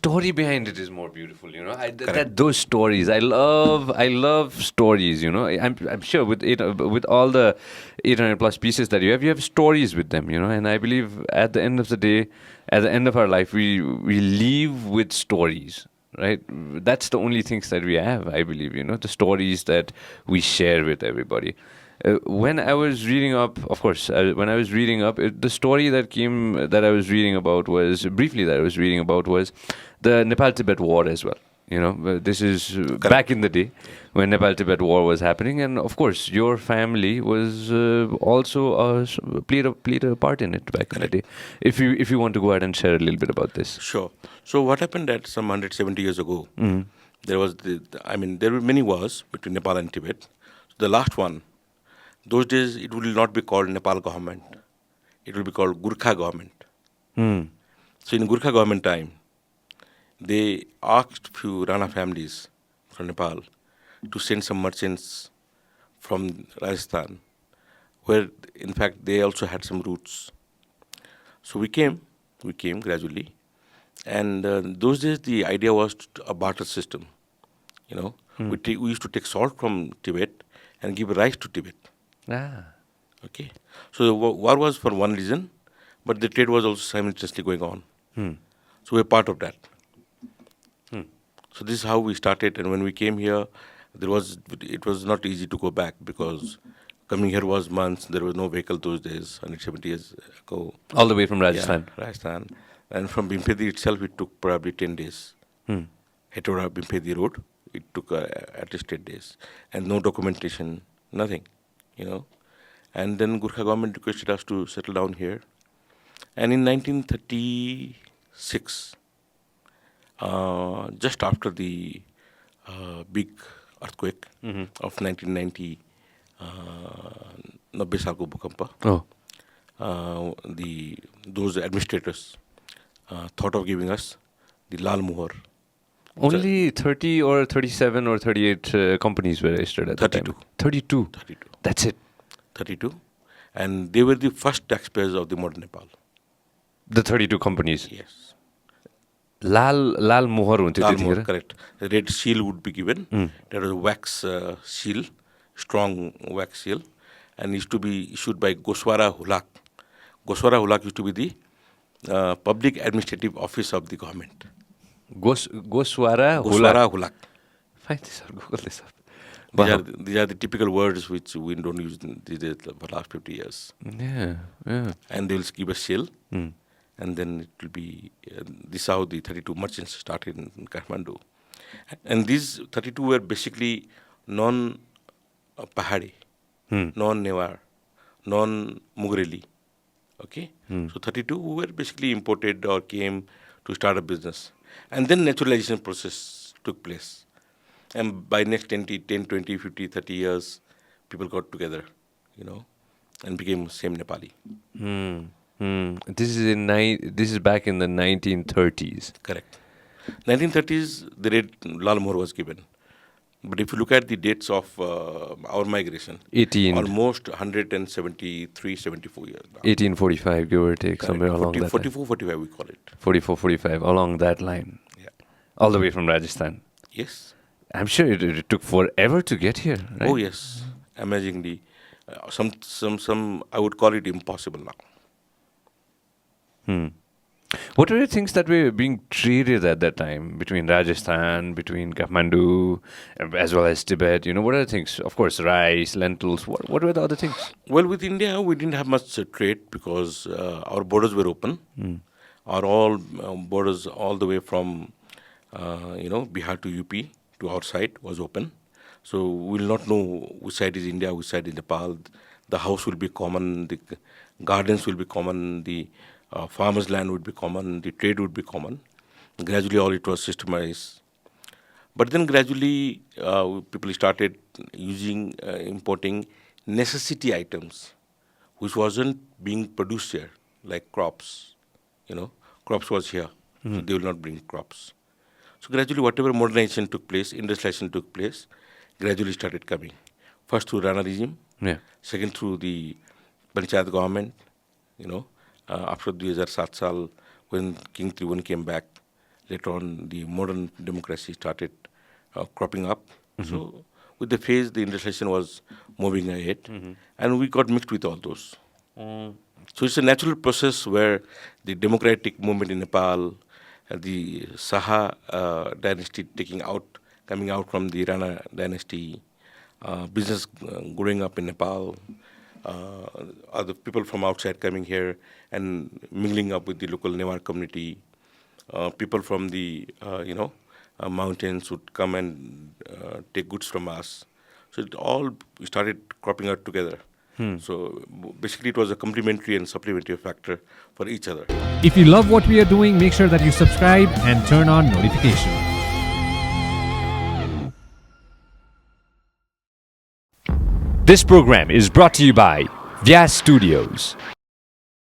story behind it is more beautiful, you know. Correct. Those stories, I love stories, you know. I'm sure with all the 800 plus pieces that you have stories with them, you know. And I believe at the end of the day, at the end of our life, we leave with stories, right? That's the only things that we have, I believe, you know, the stories that we share with everybody. When I was reading up, of course, when I was reading up, the story that I was reading about was briefly that I was reading about was the Nepal-Tibet War as well. You know, this is back Correct. in the day when Nepal-Tibet War was happening, and of course, your family was also played a part in it back in the day. Correct. If you want to go ahead and share a little bit about this. Sure. So what happened that some 170 years ago, there was I mean, there were many wars between Nepal and Tibet. The last one, those days, it will not be called Nepal government. It will be called Gurkha government. Hmm. So in Gurkha government time, they asked few Rana families from Nepal to send some merchants from Rajasthan, where in fact they also had some roots. So we came gradually, and those days the idea was a barter system. You know, we used to take salt from Tibet and give rice to Tibet. Ah. Okay, so the war was for one reason, but the trade was also simultaneously going on. Hmm. So we're part of that. Hmm. So this is how we started, and when we came here, it was not easy to go back because coming here was months. There was no vehicle those days, 170 years ago. All the way from Yeah, Rajasthan. Rajasthan, and from Bimpedi itself, it took probably 10 days. Hmm. Hetauda Bimpedi road, it took at least 10 days, and no documentation, nothing, you know. And then Gurkha government requested us to settle down here, and in 1936. Just after the big earthquake of 1990, 90 साल को भूकंप, Oh. those administrators thought of giving us the Lal Muhar. Only 30 or 37 or 38 companies were registered at that time. 32. 32. 32. That's it. 32. And they were the first taxpayers of the modern Nepal. The 32 companies. Yes. लाल मोहर हुन्थ्यो Lal त्यतिखेर. Muhar, correct. The red seal would be given. There was a wax seal, strong wax seal, and used to be issued by Goswara Hulak. Goswara Hulak used to be the public administrative office of the government. Goswara Goswara Hulak. Find this out. Google this up. These are the typical words which we don't use these days for the last 50 years. Yeah, yeah. And they will give a seal, and then it will be this is how the 32 merchants started in Kathmandu. And these 32 were basically non-Pahari, non-Newar, non-Mugreli. Okay? So 32 were basically imported or came to start a business. And then naturalization process took place. And by next 10, 20, 50, 30 years, people got together, you know, and became same Nepali. This is back in the 1930s. Correct. 1930s, the rate Lal Mohar was given. But if you look at the dates of our migration, 18 almost 173, 74 years now. 1845, give or take, Correct. somewhere along that 44, line. 45 we call it. 44, 45, along that line. Yeah. All the way from Rajasthan. Yes. I'm sure it took forever to get here, right? Oh yes, amazingly. Some I would call it impossible now. What were the things that were being traded at that time between Rajasthan, between Kathmandu, as well as Tibet? You know, what are the things? Of course, rice, lentils. What were the other things? Well, with India, we didn't have much trade because our borders were open. Our all borders, all the way from Bihar to UP to our side was open. So we will not know which side is India, which side is Nepal. The house will be common, the gardens will be common, the farmers' land would be common, the trade would be common. Gradually, all it was systemized. But then gradually, people started importing necessity items, which wasn't being produced here, like crops. You know, crops was here, so they will not bring crops. So gradually, whatever modernization took place, industrialization took place, gradually started coming. First through Rana regime, second through the Panchayat government, after 2007 saal, when King Tribhuvan came back, later on the modern democracy started cropping up. So with the phase, the industrialization was moving ahead, and we got mixed with all those. So it's a natural process where the democratic movement in Nepal, the Saha dynasty coming out from the Rana dynasty, business growing up in Nepal, other people from outside coming here and mingling up with the local Newar community, people from the mountains would come and take goods from us. So it all started cropping out together. So basically, it was a complementary and supplementary factor for each other. If you love what we are doing, make sure that you subscribe and turn on notifications. This program is brought to you by Vyas Studios.